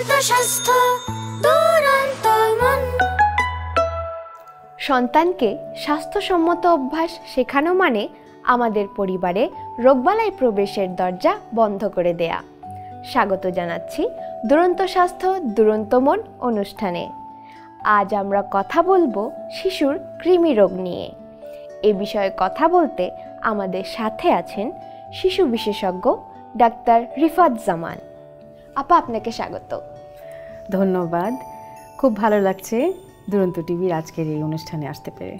দুরন্ত স্বাস্থ্য দুরন্ত মন। সন্তানকে স্বাস্থ্যসম্মত অভ্যাস শেখানো মানে আমাদের পরিবারে রোগবালাই প্রবেশের দরজা বন্ধ করে দেয়া। স্বাগত জানাচ্ছি দুরন্ত স্বাস্থ্য দুরন্ত মন অনুষ্ঠানে। আজ আমরা কথা বলবো শিশুর কৃমি রোগ নিয়ে। এ বিষয়ে কথা বলতে আমাদের সাথে আছেন শিশু বিশেষজ্ঞ ডাক্তার রিফাত জামান। আপা, আপনাকে স্বাগত। ধন্যবাদ। খুব ভালো লাগছে দুরন্ত টিভির আজকের এই অনুষ্ঠানে আসতে পেরে।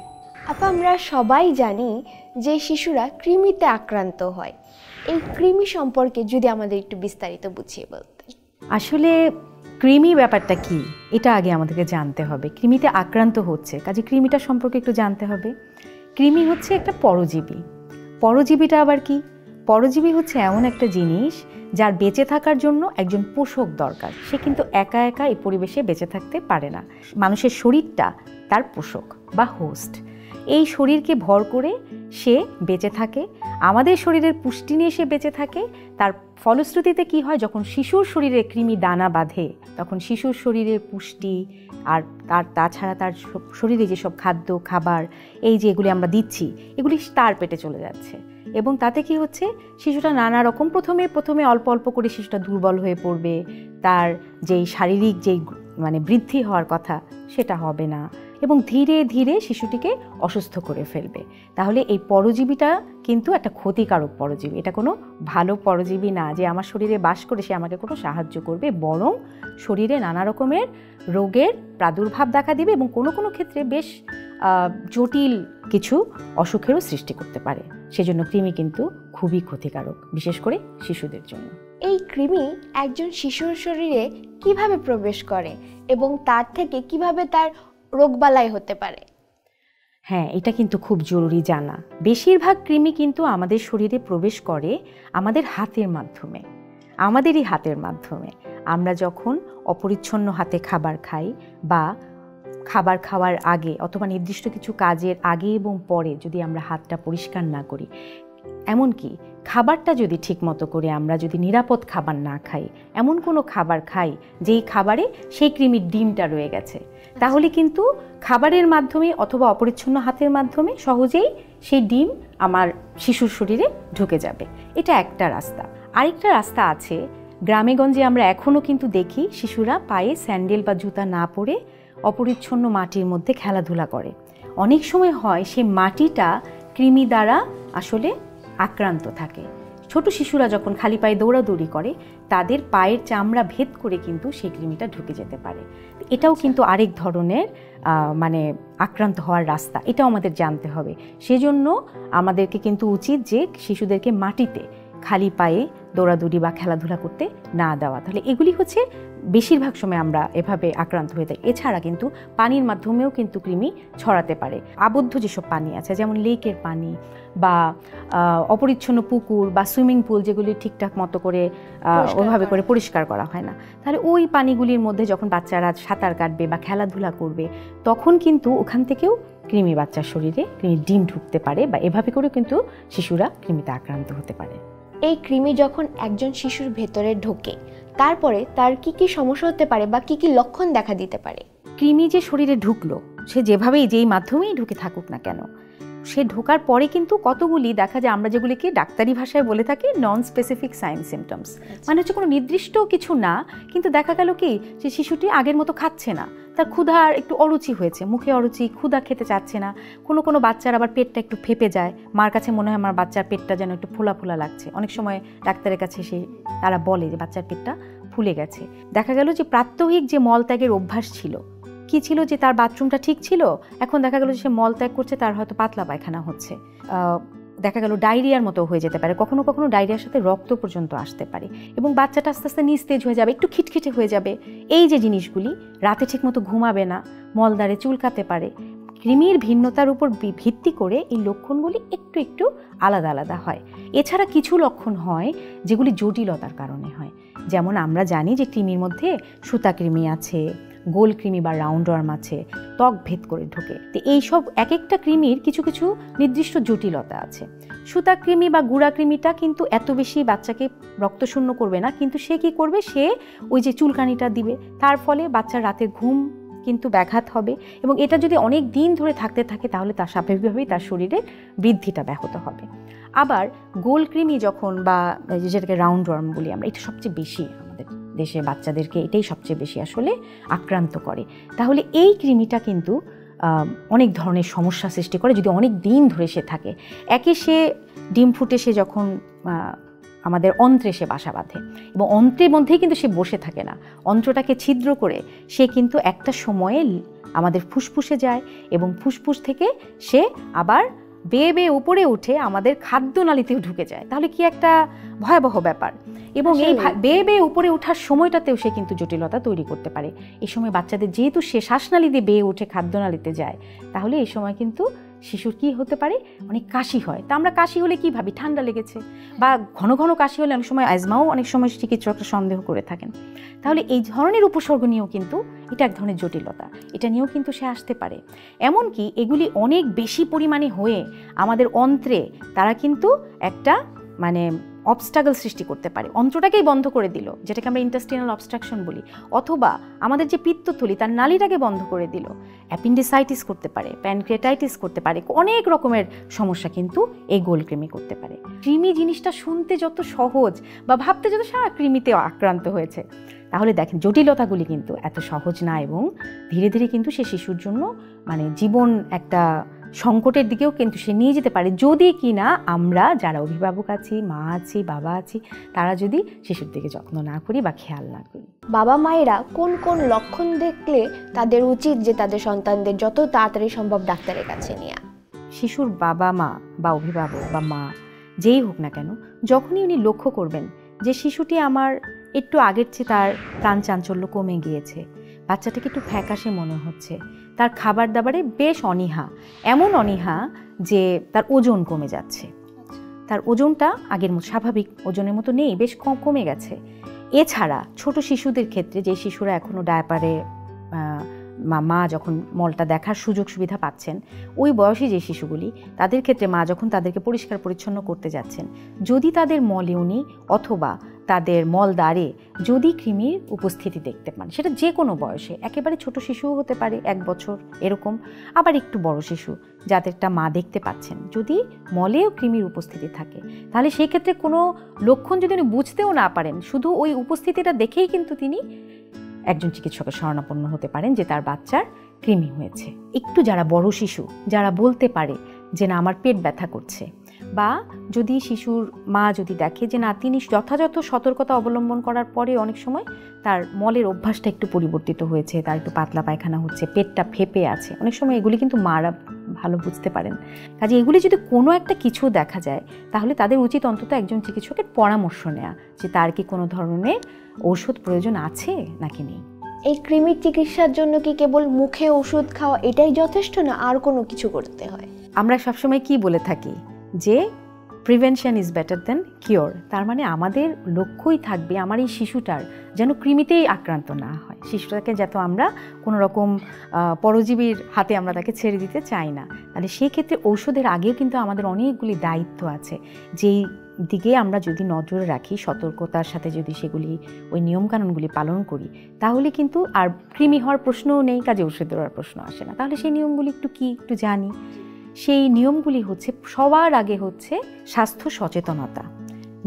আপা, আমরা সবাই জানি যে শিশুরা কৃমিতে আক্রান্ত হয়। এই কৃমি সম্পর্কে যদি আমাদের একটু বিস্তারিত বুঝিয়ে বলতেন। আসলে কৃমি ব্যাপারটা কি এটা আগে আমাদেরকে জানতে হবে। কৃমিতে আক্রান্ত হচ্ছে, কাজে কৃমিটা সম্পর্কে একটু জানতে হবে। কৃমি হচ্ছে একটা পরজীবী। পরজীবীটা আবার কি? পরজীবী হচ্ছে এমন একটা জিনিস যার বেঁচে থাকার জন্য একজন পোষক দরকার। সে কিন্তু একা একা এই পরিবেশে বেঁচে থাকতে পারে না। মানুষের শরীরটা তার পোষক বা হোস্ট। এই শরীরকে ভর করে সে বেঁচে থাকে, আমাদের শরীরের পুষ্টি নিয়ে সে বেঁচে থাকে। তার ফলশ্রুতিতে কি হয়, যখন শিশুর শরীরে কৃমি দানা বাঁধে তখন শিশুর শরীরের পুষ্টি আর তাছাড়া তার শরীরে যেসব খাদ্য খাবার এই যে এগুলি আমরা দিচ্ছি এগুলি তার পেটে চলে যাচ্ছে। এবং তাতে কি হচ্ছে, শিশুটা নানা রকম প্রথমে অল্প অল্প করে শিশুটা দুর্বল হয়ে পড়বে। তার যেই শারীরিক যেই বৃদ্ধি হওয়ার কথা সেটা হবে না এবং ধীরে ধীরে শিশুটিকে অসুস্থ করে ফেলবে। তাহলে এই পরজীবীটা কিন্তু একটা ক্ষতিকারক পরজীবী। এটা কোনো ভালো পরজীবী না যে আমার শরীরে বাস করে সে আমাকে কোনো সাহায্য করবে, বরং শরীরে নানা রকমের রোগের প্রাদুর্ভাব দেখা দিবে এবং কোনো কোনো ক্ষেত্রে বেশ জটিল কিছু অসুখেরও সৃষ্টি করতে পারে। সেজন্য কৃমি কিন্তু খুবই ক্ষতিকারক, বিশেষ করে শিশুদের জন্য। এই কৃমি একজন শিশুর শরীরে কিভাবে প্রবেশ করে এবং তার থেকে কিভাবে তার রোগবালাই হতে পারে? হ্যাঁ, এটা কিন্তু খুব জরুরি জানা। বেশিরভাগ কৃমি কিন্তু আমাদের শরীরে প্রবেশ করে আমাদের হাতের মাধ্যমে, আমাদেরই হাতের মাধ্যমে। আমরা যখন অপরিচ্ছন্ন হাতে খাবার খাই বা খাবার খাওয়ার আগে অথবা নির্দিষ্ট কিছু কাজের আগে এবং পরে যদি আমরা হাতটা পরিষ্কার না করি, এমনকি খাবারটা যদি ঠিকমতো করে আমরা যদি নিরাপদ খাবার না খাই, এমন কোনো খাবার খাই যেই খাবারে সেই কৃমির ডিমটা রয়ে গেছে, তাহলে কিন্তু খাবারের মাধ্যমে অথবা অপরিচ্ছন্ন হাতের মাধ্যমে সহজেই সেই ডিম আমার শিশুর শরীরে ঢুকে যাবে। এটা একটা রাস্তা। আরেকটা রাস্তা আছে, গ্রামেগঞ্জে আমরা এখনও কিন্তু দেখি শিশুরা পায়ে স্যান্ডেল বা জুতা না পরে অপরিচ্ছন্ন মাটির মধ্যে খেলাধুলা করে। অনেক সময় হয় সে মাটিটা কৃমি দ্বারা আসলে আক্রান্ত থাকে। ছোট শিশুরা যখন খালি পায়ে দৌড়াদৌড়ি করে তাদের পায়ের চামড়া ভেদ করে কিন্তু সেই কৃমিটা ঢুকে যেতে পারে। এটাও কিন্তু আরেক ধরনের আক্রান্ত হওয়ার রাস্তা, এটাও আমাদের জানতে হবে। সেজন্য আমাদেরকে কিন্তু উচিত যে শিশুদেরকে মাটিতে খালি পায়ে দৌড়াদৌড়ি বা খেলাধুলা করতে না দেওয়া। তাহলে এগুলি হচ্ছে বেশিরভাগ সময় আমরা এভাবে আক্রান্ত হয়ে থাকি। এছাড়া কিন্তু পানির মাধ্যমেও কিন্তু কৃমি ছড়াতে পারে। আবদ্ধ যেসব পানি আছে, যেমন লেকের পানি বা অপরিচ্ছন্ন পুকুর বা সুইমিং পুল, যেগুলি ঠিকঠাক মতো করে ওইভাবে করে পরিষ্কার করা হয় না, তাহলে ওই পানিগুলির মধ্যে যখন বাচ্চারা সাঁতার কাটবে বা খেলাধুলা করবে তখন কিন্তু ওখান থেকেও কৃমি বাচ্চার শরীরে কৃমির ডিম ঢুকতে পারে বা এভাবে করেও কিন্তু শিশুরা কৃমিতে আক্রান্ত হতে পারে। এই কৃমি যখন একজন শিশুর ভেতরে ঢোকে তারপরে তার কি কি সমস্যা হতে পারে বা কি কি লক্ষণ দেখা দিতে পারে? কৃমি যে শরীরে ঢুকলো, সে যেভাবেই যেই মাধ্যমেই ঢুকে থাকুক না কেন, সে ঢোকার পরে কিন্তু কতগুলি দেখা যায়, আমরা যেগুলিকে ডাক্তারি ভাষায় বলে থাকি নন স্পেসিফিক সাইন সিমটমস, মানে হচ্ছে কোনো নির্দিষ্ট কিছু না, কিন্তু দেখা গেল কি যে শিশুটি আগের মতো খাচ্ছে না, তার ক্ষুধার একটু অরুচি হয়েছে, মুখে অরুচি, ক্ষুধা খেতে চাচ্ছে না। কোনো বাচ্চার আবার পেটটা একটু ফেপে যায়, মার কাছে মনে হয় আমার বাচ্চার পেটটা যেন একটু ফোলা ফোলা লাগছে। অনেক সময় ডাক্তারের কাছে তারা বলে যে বাচ্চার পেটটা ফুলে গেছে। দেখা গেল যে প্রাত্যহিক যে মলত্যাগের অভ্যাস ছিল, কি ছিল যে তার বাথরুমটা ঠিক ছিল, এখন দেখা গেল যে সে মলত্যাগ করছে, তার হয়তো পাতলা পায়খানা হচ্ছে। দেখা গেল ডায়রিয়ার মতো হয়ে যেতে পারে, কখনো কখনো ডায়রিয়ার সাথে রক্ত পর্যন্ত আসতে পারে এবং বাচ্চাটা আস্তে আস্তে নিস্তেজ হয়ে যাবে, একটু খিটখিটে হয়ে যাবে। এই যে জিনিসগুলি, রাতে ঠিকমতো ঘুমাবে না, মলদ্বারে চুলকাতে পারে। কৃমির ভিন্নতার উপর ভিত্তি করে এই লক্ষণগুলি একটু একটু আলাদা আলাদা হয়। এছাড়া কিছু লক্ষণ হয় যেগুলি জটিলতার কারণে হয়। যেমন আমরা জানি যে কৃমির মধ্যে সুতা কৃমি আছে, গোল কৃমি বা রাউন্ড ওয়ার্ম আছে, ত্বক ভেদ করে ঢোকে। তো এইসব এক একটা কৃমির কিছু কিছু নির্দিষ্ট জটিলতা আছে। সুতা কৃমি বা গুঁড়া কৃমিটা কিন্তু এত বেশি বাচ্চাকে রক্তশূন্য করবে না, কিন্তু সে কি করবে, সে ওই যে চুলকানিটা দিবে, তার ফলে বাচ্চার রাতের ঘুম কিন্তু ব্যাঘাত হবে, এবং এটা যদি অনেক দিন ধরে থাকতে থাকে তাহলে তার স্বাভাবিকভাবেই তার শরীরে বৃদ্ধিটা ব্যাহত হবে। আবার গোল কৃমি যখন, বা যেটাকে রাউন্ড ওয়ার্ম বলি আমরা, এটা সবচেয়ে বেশি আমাদের দেশে বাচ্চাদেরকে এটাই সবচেয়ে বেশি আসলে আক্রান্ত করে। তাহলে এই কৃমিটা কিন্তু অনেক ধরনের সমস্যা সৃষ্টি করে যদি অনেক দিন ধরে সে থাকে। একে সে ডিম ফুটে সে যখন আমাদের অন্ত্রে সে বাসা বাঁধে, এবং অন্ত্রের মধ্যেই কিন্তু সে বসে থাকে না, অন্ত্রটাকে ছিদ্র করে সে কিন্তু একটা সময়ে আমাদের ফুসফুসে যায়, এবং ফুসফুস থেকে সে আবার বেয়ে বেয়ে উপরে উঠে আমাদের খাদ্যনালীতেও ঢুকে যায়। তাহলে কি একটা ভয়াবহ ব্যাপার। এবং এই বেয়ে বেয়ে উপরে ওঠার সময়টাতেও সে কিন্তু জটিলতা তৈরি করতে পারে। এই সময় বাচ্চাদের যেহেতু সে শ্বাসনালী দিয়ে বেয়ে উঠে খাদ্যনালীতে যায়, তাহলে এই সময় কিন্তু শিশুর কি হতে পারে, অনেক কাশি হয়। তা আমরা কাশি হলে কি ভাবি, ঠান্ডা লেগেছে, বা ঘন ঘন কাশি হলে অনেক সময় অ্যাজমাও অনেক সময় চিকিৎসকরা সন্দেহ করে থাকেন। তাহলে এই ধরনের উপসর্গ নিয়েও কিন্তু এটা এক ধরনের জটিলতা, এটা নিয়েও কিন্তু সে আসতে পারে। এমনকি এগুলি অনেক বেশি পরিমাণে হয়ে আমাদের অন্ত্রে তারা কিন্তু একটা অবস্ট্রাগল সৃষ্টি করতে পারে, অন্ত্রটাকেই বন্ধ করে দিল, যেটাকে আমরা ইন্টেস্টিনাল অবস্ট্রাকশন বলি, অথবা আমাদের যে পিত্তথলি তার নালীটাকে বন্ধ করে দিল, অ্যাপেন্ডিসাইটিস করতে পারে, প্যানক্রিয়াটাইটিস করতে পারে, অনেক রকমের সমস্যা কিন্তু এই গোল কৃমি করতে পারে। কৃমি জিনিসটা শুনতে যত সহজ বা ভাবতে যত কৃমিতে আক্রান্ত হয়েছে, তাহলে দেখেন জটিলতাগুলি কিন্তু এত সহজ না, এবং ধীরে ধীরে কিন্তু সে শিশুর জন্য জীবন একটা সংকটের দিকেও কিন্তু সে নিয়ে যেতে পারে, যদি কিনা আমরা যারা অভিভাবক আছি, মা আছি, বাবা আছি, তারা যদি শিশুর দিকে যত্ন না করি বা খেয়াল না করি। বাবা মায়েরা কোন কোন লক্ষণ দেখলে তাদের উচিত যে তাদের সন্তানদের যত তাড়াতাড়ি সম্ভব ডাক্তারের কাছে নেওয়া? শিশুর বাবা মা বা অভিভাবক বা মা যেই হোক না কেন, যখনই উনি লক্ষ্য করবেন যে শিশুটি আমার একটু আগের চেয়ে তার প্রাণ চাঞ্চল্য কমে গিয়েছে, বাচ্চাটাকে একটু ফ্যাকাশে মনে হচ্ছে, তার খাবার দাবারে বেশ অনীহা, এমন অনীহা যে তার ওজন কমে যাচ্ছে, তার ওজনটা আগের মতো স্বাভাবিক ওজনের মতো নেই, বেশ কমে গেছে। এছাড়া ছোট শিশুদের ক্ষেত্রে, যে শিশুরা এখনও ডায়াপারে মা যখন মলটা দেখার সুযোগ সুবিধা পাচ্ছেন, ওই বয়সী যে শিশুগুলি, তাদের ক্ষেত্রে মা যখন তাদেরকে পরিষ্কার পরিচ্ছন্ন করতে যাচ্ছেন, যদি তাদের মলেউনি অথবা তাদের মলদ্বারে যদি কৃমির উপস্থিতি দেখতে পান, সেটা যে কোনো বয়সে, একেবারে ছোট শিশুও হতে পারে 1 বছর এরকম, আবার একটু বড় শিশু যাদেরটা মা দেখতে পাচ্ছেন, যদি মলেও কৃমির উপস্থিতি থাকে, তাহলে সেই ক্ষেত্রে কোনো লক্ষণ যদি উনি বুঝতেও না পারেন, শুধু ওই উপস্থিতিটা দেখেই কিন্তু তিনি একজন চিকিৎসকের শরণাপন্ন হতে পারেন যে তার বাচ্চার কৃমি হয়েছে। একটু যারা বড় শিশু, যারা বলতে পারে যে না আমার পেট ব্যথা করছে, বা যদি শিশুর মা যদি দেখে যে না তিনি যথাযথ সতর্কতা অবলম্বন করার পরে অনেক সময় তার মলের অভ্যাসটা একটু পরিবর্তিত হয়েছে, তার একটু পাতলা পায়খানা হচ্ছে, পেটটা ফেপে আছে, অনেক সময় এগুলি কিন্তু মারা ভালো বুঝতে পারেন। কাজে এগুলি যদি কোনো একটা কিছু দেখা যায়, তাহলে তাদের উচিত অন্তত একজন চিকিৎসকের পরামর্শ নেওয়া, যে তার কি কোনো ধরনের ঔষধ প্রয়োজন আছে নাকি নেই। এই কৃমির চিকিৎসার জন্য কি কেবল মুখে ওষুধ খাওয়া এটাই যথেষ্ট, না আর কোনো কিছু করতে হয়? আমরা সবসময় কি বলে থাকি যে prevention is better then cure. তার মানে আমাদের লক্ষ্যই থাকবে আমার এই শিশুটার যেন কৃমিতেই আক্রান্ত না হয়, শিশুটাকে যাতে আমরা কোনো রকম পরজীবীর হাতে আমরা তাকে ছেড়ে দিতে চাই না। তাহলে সেই ক্ষেত্রে ঔষধের আগেও কিন্তু আমাদের অনেকগুলি দায়িত্ব আছে, যেই দিকে আমরা যদি নজরে রাখি, সতর্কতার সাথে যদি সেগুলি ওই নিয়মকানুনগুলি পালন করি, তাহলে কিন্তু আর কৃমি হওয়ার প্রশ্নও নেই, কাজে ওষুধ দেওয়ার প্রশ্ন আসে না। তাহলে সেই নিয়মগুলি একটু জানি। সেই নিয়মগুলি হচ্ছে, সবার আগে হচ্ছে স্বাস্থ্য সচেতনতা,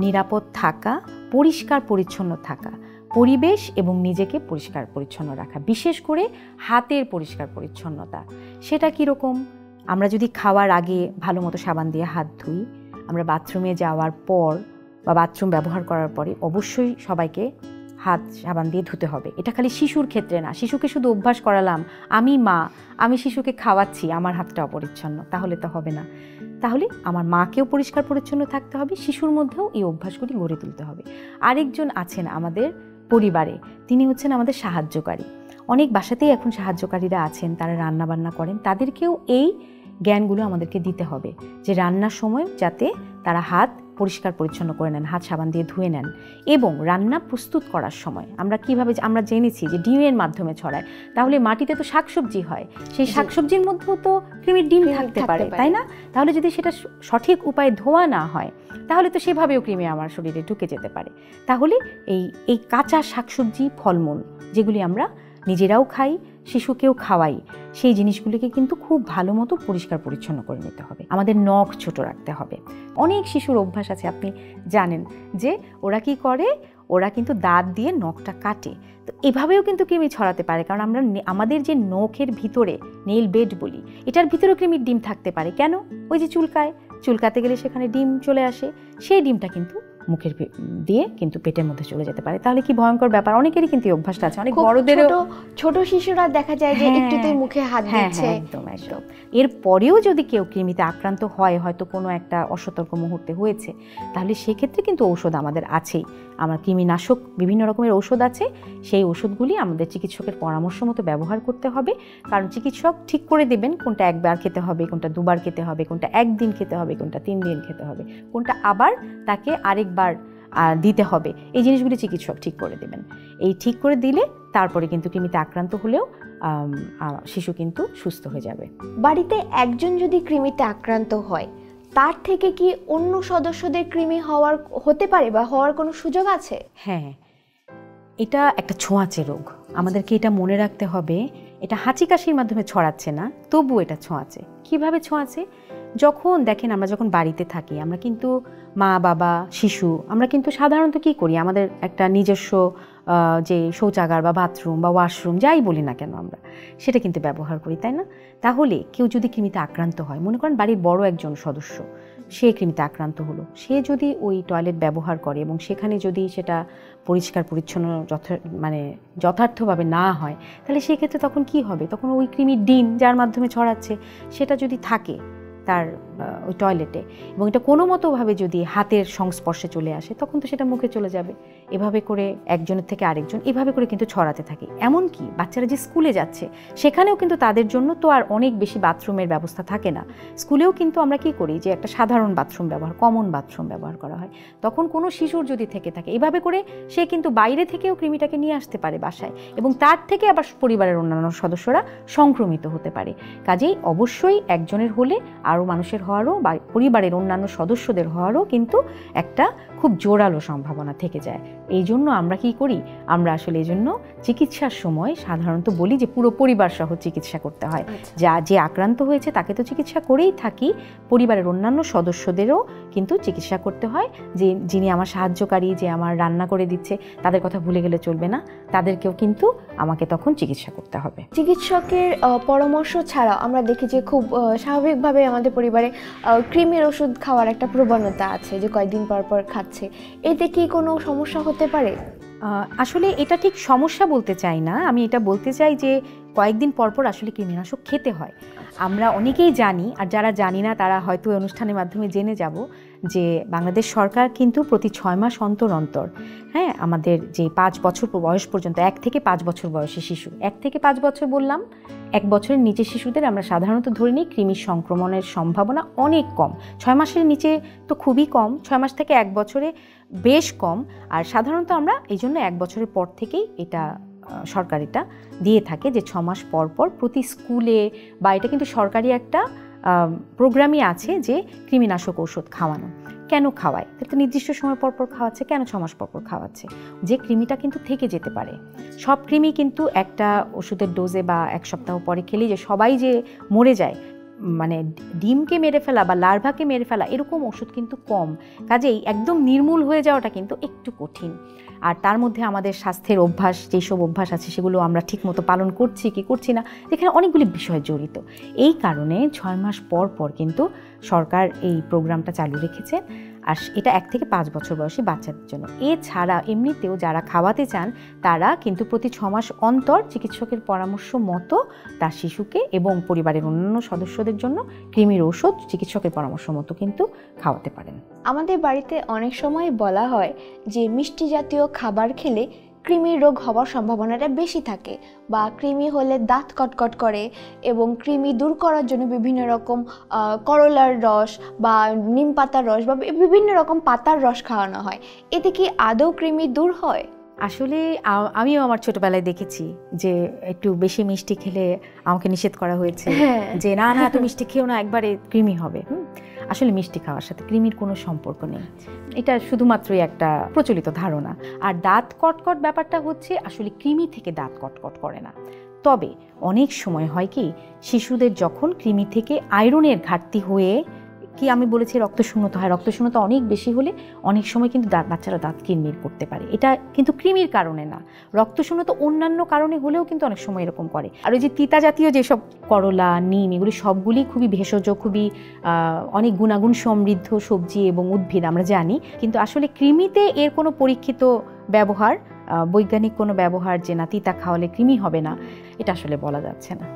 নিরাপদ থাকা, পরিষ্কার পরিচ্ছন্ন থাকা, পরিবেশ এবং নিজেকে পরিষ্কার পরিচ্ছন্ন রাখা, বিশেষ করে হাতের পরিষ্কার পরিচ্ছন্নতা। সেটা কীরকম? আমরা যদি খাওয়ার আগে ভালো মতো সাবান দিয়ে হাত ধুই, আমরা বাথরুমে যাওয়ার পর বা বাথরুম ব্যবহার করার পরে অবশ্যই সবাইকে হাত সাবান দিয়ে ধুতে হবে। এটা খালি শিশুর ক্ষেত্রে না, শিশুকে শুধু অভ্যাস করালাম, আমি মা, আমি শিশুকে খাওয়াচ্ছি, আমার হাতটা অপরিচ্ছন্ন, তাহলে তো হবে না। তাহলে আমার মাকেও পরিষ্কার পরিচ্ছন্ন থাকতে হবে, শিশুর মধ্যেও এই অভ্যাসগুলি গড়ে তুলতে হবে। আরেকজন আছেন আমাদের পরিবারে, তিনি হচ্ছেন আমাদের সাহায্যকারী। অনেক বাসাতেই এখন সাহায্যকারীরা আছেন, তারা রান্না বান্না করেন, তাদেরকেও এই জ্ঞানগুলো আমাদেরকে দিতে হবে যে রান্নার সময় যাতে তারা হাত পরিষ্কার পরিচ্ছন্ন করে নেন, হাত সাবান দিয়ে ধুয়ে নেন। এবং রান্না প্রস্তুত করার সময় আমরা জেনেছি যে ডিমের মাধ্যমে ছড়ায়, তাহলে মাটিতে তো শাকসবজি হয়, সেই শাকসবজির মধ্যেও তো কৃমির ডিম থাকতে পারে, তাই না? তাহলে যদি সেটা সঠিক উপায়ে ধোয়া না হয় তাহলে তো সেভাবেও কৃমি আমার শরীরে ঢুকে যেতে পারে। তাহলে এই কাঁচা শাকসবজি, ফলমূল যেগুলি আমরা নিজেরাও খাই, শিশুকেও খাওয়াই, সেই জিনিসগুলিকে কিন্তু খুব ভালো মতো পরিষ্কার পরিচ্ছন্ন করে নিতে হবে। আমাদের নখ ছোট রাখতে হবে। অনেক শিশুর অভ্যাস আছে, আপনি জানেন যে ওরা কি করে, ওরা কিন্তু দাঁত দিয়ে নখটা কাটে। তো এভাবেও কিন্তু কৃমি ছড়াতে পারে, কারণ আমাদের যে নখের ভিতরে নেইল বেড বলি, এটার ভিতরেও কৃমির ডিম থাকতে পারে। কেন? ওই যে চুলকাতে গেলে সেখানে ডিম চলে আসে, সেই ডিমটা কিন্তু মুখের দিয়ে কিন্তু পেটের মধ্যে চলে যেতে পারে। তাহলে কি ভয়ঙ্কর ব্যাপার। অনেকেরই কিন্তু অভ্যাসটা আছে, অনেক বড়দেরও। ছোট শিশুরা দেখা যায় যে একটুতেই মুখে হাত দিচ্ছে। একদম। এর পরেও যদি কেউ কৃমিতে আক্রান্ত হয়, হয়তো কোনো একটা অসতর্ক মুহূর্তে হয়েছে, তাহলে সেক্ষেত্রে কিন্তু ঔষধ আমাদের আছেই। আমরা কৃমিনাশক বিভিন্ন রকমের ঔষধ আছে, সেই ওষুধগুলি আমাদের চিকিৎসকের পরামর্শ মতো ব্যবহার করতে হবে। কারণ চিকিৎসক ঠিক করে দেবেন কোনটা একবার খেতে হবে, কোনটা দুবার খেতে হবে, কোনটা একদিন খেতে হবে, কোনটা 3 দিন খেতে হবে, কোনটা আবার তাকে আরেকবার দিতে হবে। এই জিনিসগুলি চিকিৎসক ঠিক করে দেবেন। এই ঠিক করে দিলে তারপরে কিন্তু কৃমিতে আক্রান্ত হলেও শিশু কিন্তু সুস্থ হয়ে যাবে। বাড়িতে একজন যদি কৃমিতে আক্রান্ত হয়, তার থেকে কি অন্য সদস্যদের কৃমি হতে পারে বা হওয়ার কোনো সুযোগ আছে? হ্যাঁ, এটা একটা ছোঁয়াচে রোগ। আমাদেরকে এটা মনে রাখতে হবে, এটা হাঁচি কাশির মাধ্যমে ছড়াচ্ছে না, তবু এটা ছোঁয়াচে। কিভাবে ছোঁয়াচে? আমরা যখন বাড়িতে থাকি, আমরা কিন্তু মা বাবা শিশু আমরা কিন্তু সাধারণত কি করি, আমাদের একটা নিজস্ব যে শৌচাগার বা বাথরুম বা ওয়াশরুম যাই বলি না কেন, আমরা সেটা কিন্তু ব্যবহার করি, তাই না? তাহলে কেউ যদি কৃমিতে আক্রান্ত হয়, মনে করেন বাড়ির বড় একজন সদস্য, সে কৃমিতে আক্রান্ত হলো, সে যদি ওই টয়লেট ব্যবহার করে এবং সেখানে যদি সেটা পরিষ্কার পরিচ্ছন্ন যথার্থভাবে না হয়, তাহলে সেক্ষেত্রে তখন কি হবে? তখন ওই কৃমির ডিম যার মাধ্যমে ছড়াচ্ছে, সেটা যদি থাকে তার ওই টয়লেটে এবং এটা কোনো মতোভাবে যদি হাতের সংস্পর্শে চলে আসে, তখন তো সেটা মুখে চলে যাবে। এভাবে করে একজনের থেকে আরেকজন এভাবে করে কিন্তু ছড়াতে থাকে। এমনকি বাচ্চারা যে স্কুলে যাচ্ছে, সেখানেও কিন্তু তাদের জন্য তো আর অনেক বেশি বাথরুমের ব্যবস্থা থাকে না। স্কুলেও কিন্তু আমরা কি করি, যে একটা সাধারণ বাথরুম কমন বাথরুম ব্যবহার করা হয়। তখন কোনো শিশুর যদি থেকে থাকে, এভাবে করে সে কিন্তু বাইরে থেকেও কৃমিটাকে নিয়ে আসতে পারে বাসায়, এবং তার থেকে আবার পরিবারের অন্যান্য সদস্যরা সংক্রমিত হতে পারে। কাজেই অবশ্যই একজনের হলে আরও মানুষের হওয়ারও বা পরিবারের অন্যান্য সদস্যদের হওয়ারও কিন্তু একটা খুব জোরালো সম্ভাবনা থেকে যায়। এই জন্য আমরা কি করি, আমরা আসলে এই জন্য চিকিৎসার সময় সাধারণত বলি যে পুরো পরিবার সহ চিকিৎসা করতে হয়। যে আক্রান্ত হয়েছে তাকে তো চিকিৎসা করেই থাকি, পরিবারের অন্যান্য সদস্যদেরও কিন্তু চিকিৎসা করতে হয়। যিনি আমার সাহায্যকারী, যে আমার রান্না করে দিচ্ছে, তাদের কথা ভুলে গেলে চলবে না, তাদেরকেও কিন্তু আমাকে তখন চিকিৎসা করতে হবে। চিকিৎসকের পরামর্শ ছাড়া আমরা দেখি যে খুব স্বাভাবিকভাবে আমাদের পরিবারে কৃমির ওষুধ খাওয়ার একটা প্রবণতা আছে, যে কয়েকদিন পর পর খাচ্ছে। এতে কি কোনো সমস্যা হতে পারে? আসলে এটা ঠিক সমস্যা বলতে চাই না, আমি এটা বলতে চাই যে কয়েকদিন পর পর আসলে কৃমিনাশক খেতে হয়। আমরা অনেকেই জানি, আর যারা জানি না তারা হয়তো এই অনুষ্ঠানের মাধ্যমে জেনে যাব যে বাংলাদেশ সরকার কিন্তু প্রতি 6 মাস অন্তর আমাদের যে 5 বছর বয়স পর্যন্ত, 1 থেকে 5 বছর বয়সী শিশু, 1 থেকে 5 বছর বললাম, 1 বছরের নিচে শিশুদের আমরা সাধারণত ধরে নিই কৃমির সংক্রমণের সম্ভাবনা অনেক কম। 6 মাসের নিচে তো খুবই কম, 6 মাস থেকে 1 বছরে বেশ কম। আর সাধারণত আমরা এই জন্য 1 বছরের পর থেকেই এটা সরকার এটা দিয়ে থাকে যে 6 মাস পর পর প্রতি স্কুলে, বা এটা কিন্তু সরকারি একটা প্রোগ্রামই আছে যে কৃমিনাশক ঔষধ খাওয়ানো। কেন খাওয়ায়? এটা তো নির্দিষ্ট সময় পর পর খাওয়াচ্ছে, কেন 6 মাস পর পর খাওয়াচ্ছে? যে কৃমিটা কিন্তু থেকে যেতে পারে। সব কৃমি কিন্তু একটা ওষুধের ডোজে বা 1 সপ্তাহ পরে খেলেই যে সবাই যে মরে যায়, মানে ডিমকে মেরে ফেলা বা লার্ভাকে মেরে ফেলা এরকম ওষুধ কিন্তু কম। কাজেই একদম নির্মূল হয়ে যাওয়াটা কিন্তু একটু কঠিন। আর তার মধ্যে আমাদের স্বাস্থ্যের অভ্যাস, যেসব অভ্যাস আছে সেগুলো আমরা ঠিকমতো পালন করছি কি করছি না, এখানে অনেকগুলি বিষয় জড়িত। এই কারণে 6 মাস পর পর কিন্তু সরকার এই প্রোগ্রামটা চালু রেখেছে, আর এটা 1 থেকে 5 বছর বয়সী বাচ্চাদের জন্য। এছাড়া এমনিতেও যারা খাওয়াতে চান তারা কিন্তু প্রতি 6 মাস অন্তর চিকিৎসকের পরামর্শ মতো তার শিশুকে এবং পরিবারের অন্যান্য সদস্যদের জন্য কৃমির ঔষধ চিকিৎসকের পরামর্শ মতো কিন্তু খাওয়াতে পারেন। আমাদের বাড়িতে অনেক সময় বলা হয় যে মিষ্টি জাতীয় খাবার খেলে কৃমির রোগ হওয়ার সম্ভাবনাটা বেশি থাকে, বা কৃমি হলে দাঁত কটকট করে, এবং কৃমি দূর করার জন্য বিভিন্ন রকম করলার রস বা নিম পাতার রস বা বিভিন্ন রকম পাতার রস খাওয়ানো হয়। এতে কি আদৌ কৃমি দূর হয়? আসলে আমিও আমার ছোটবেলায় দেখেছি যে একটু বেশি মিষ্টি খেলে আমাকে নিষেধ করা হয়েছে, যে না না এত মিষ্টি খেও না, একবারে কৃমি হবে। আসলে মিষ্টি খাওয়ার সাথে কৃমির কোনো সম্পর্ক নেই, এটা শুধুমাত্রই একটা প্রচলিত ধারণা। আর দাঁত কটকট ব্যাপারটা হচ্ছে আসলে কৃমি থেকে দাঁত কটকট করে না। তবে অনেক সময় হয় কি, শিশুদের যখন কৃমি থেকে আয়রনের ঘাটতি হয়ে কি আমি বলেছি রক্তশূন্যতা হয়, রক্তশূন্যতা অনেক বেশি হলে অনেক সময় কিন্তু বাচ্চারা দাঁত কিরমির করতে পারে। এটা কিন্তু কৃমির কারণে না, রক্তশূন্যতা অন্যান্য কারণে হলেও কিন্তু অনেক সময় এরকম করে। আর ওই যে তিতা জাতীয় যেসব করলা, নিম, এগুলি সবগুলি খুবই ভেষজ, খুবই অনেক গুণাগুণ সমৃদ্ধ সবজি এবং উদ্ভিদ আমরা জানি, কিন্তু আসলে কৃমিতে এর কোনো পরীক্ষিত ব্যবহার, বৈজ্ঞানিক কোনো ব্যবহার যে না তিতা খাওয়ালে কৃমি হবে না, এটা আসলে বলা যাচ্ছে না।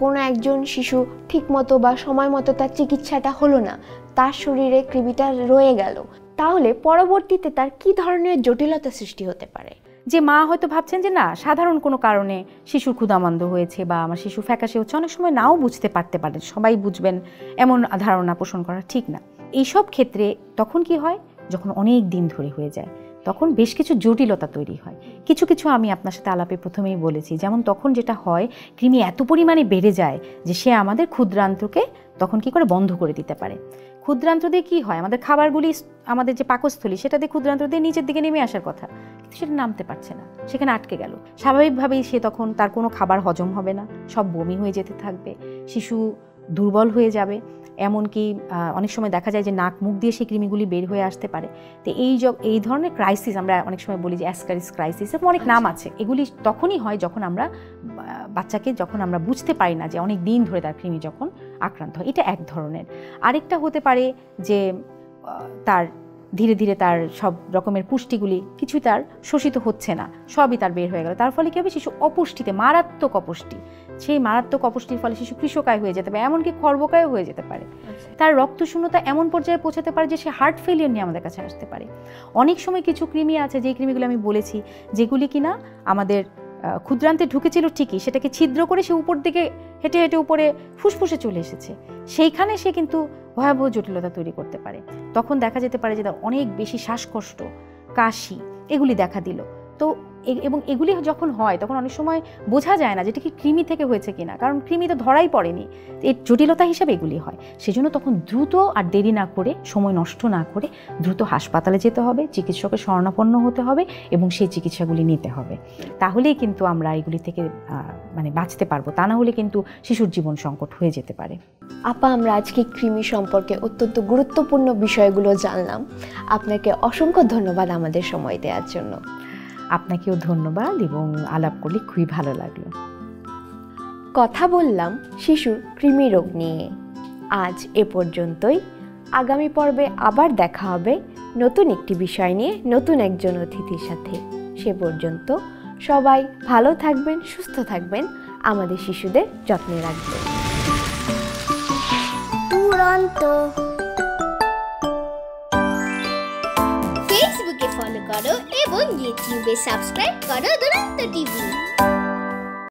কোনো একজন শিশু ঠিকমতো বা সময় মতো তার চিকিৎসাটা হলো না, তার শরীরে কৃমিটা রয়ে গেল, তাহলে পরবর্তীতে তার কি ধরনের জটিলতা সৃষ্টি হতে পারে? যে মা হয়তো ভাবছেন যে না সাধারণ কোনো কারণে শিশুর ক্ষুধামন্দ হয়েছে বা আমার শিশু ফ্যাকাশে হচ্ছে, অনেক সময় নাও বুঝতে পারতে পারেন, সবাই বুঝবেন এমন ধারণা পোষণ করা ঠিক না। এইসব ক্ষেত্রে তখন কি হয়, যখন অনেক দিন ধরে হয়ে যায় তখন বেশ কিছু জটিলতা তৈরি হয়। কিছু কিছু আমি আপনার সাথে আলাপে প্রথমেই বলেছি, যেমন তখন যেটা হয় কৃমি এত পরিমাণে বেড়ে যায় যে সে আমাদের ক্ষুদ্রান্ত্রকে তখন কি করে বন্ধ করে দিতে পারে। ক্ষুদ্রান্ত্র দিয়ে কী হয়, আমাদের খাবারগুলি, আমাদের যে পাকস্থলী সেটা দিয়ে ক্ষুদ্রান্ত্র দিয়ে নিচের দিকে নেমে আসার কথা, কিন্তু সেটা নামতে পারছে না, সেখানে আটকে গেল। স্বাভাবিকভাবেই সে তখন তার কোনো খাবার হজম হবে না, সব বমি হয়ে যেতে থাকবে, শিশু দুর্বল হয়ে যাবে, এমনকি অনেক সময় দেখা যায় যে নাক মুখ দিয়ে সেই কৃমিগুলি বের হয়ে আসতে পারে। তো এই ধরনের ক্রাইসিস আমরা অনেক সময় বলি যে অ্যাসকারিস ক্রাইসিস, এরকম অনেক নাম আছে। এগুলি তখনই হয় যখন আমরা বাচ্চাকে যখন আমরা বুঝতে পারি না যে অনেক দিন ধরে তার কৃমি যখন আক্রান্ত হয়, এটা এক ধরনের। আরেকটা হতে পারে যে তার ধীরে ধীরে তার সব রকমের পুষ্টিগুলি কিছুই তার শোষিত হচ্ছে না, সবই তার বের হয়ে গেল। তার ফলে কী হবে, শিশু অপুষ্টিতে, মারাত্মক অপুষ্টি, সেই মারাত্মক অপুষ্টির ফলে শিশু কৃশকায় হয়ে যেতে পারে, এমনকি খর্বকায় হয়ে যেতে পারে। তার রক্তশূন্যতা এমন পর্যায়ে পৌঁছাতে পারে যে সে হার্ট ফেলিয়ার নিয়ে আমাদের কাছে আসতে পারে। অনেক সময় কিছু কৃমি আছে, যেই কৃমিগুলো আমি বলেছি, যেগুলি কিনা আমাদের ক্ষুদ্রান্তে ঢুকেছিল ঠিকই, সেটাকে ছিদ্র করে সে উপর দিকে হেঁটে হেঁটে উপরে ফুসফুসে চলে এসেছে, সেইখানে সে কিন্তু ভয়াবহ জটিলতা তৈরি করতে পারে। তখন দেখা যেতে পারে যে তার অনেক বেশি শ্বাসকষ্ট, কাশি এগুলি দেখা দিল। তো এবং এগুলি যখন হয় তখন অনেক সময় বোঝা যায় না যেটা কি কৃমি থেকে হয়েছে কিনা, কারণ কৃমি তো ধরাই পড়েনি, এর জটিলতা হিসাবে এগুলি হয়। সেজন্য তখন দ্রুত আর দেরি না করে, সময় নষ্ট না করে দ্রুত হাসপাতালে যেতে হবে, চিকিৎসকের শরণাপন্ন হতে হবে এবং সেই চিকিৎসাগুলি নিতে হবে। তাহলেই কিন্তু আমরা এগুলি থেকে বাঁচতে পারবো, তা না হলে কিন্তু শিশুর জীবন সংকট হয়ে যেতে পারে। আপা, আমরা আজকে কৃমি সম্পর্কে অত্যন্ত গুরুত্বপূর্ণ বিষয়গুলো জানলাম। আপনাকে অসংখ্য ধন্যবাদ আমাদের সময় দেওয়ার জন্য। আপনাকেও ধন্যবাদ, এবং আলাপ করলে খুবই ভালো লাগলো। কথা বললাম শিশুর কৃমি রোগ নিয়ে। আজ এ পর্যন্তই। আগামী পর্বে আবার দেখা হবে নতুন একটি বিষয় নিয়ে, নতুন একজন অতিথির সাথে। সে পর্যন্ত সবাই ভালো থাকবেন, সুস্থ থাকবেন, আমাদের শিশুদের যত্নে রাখবেন। দুরন্ত ফেসবুকে ফলো করো এবং ইউটিউবে সাবস্ক্রাইব করো দুরন্ত টিভি।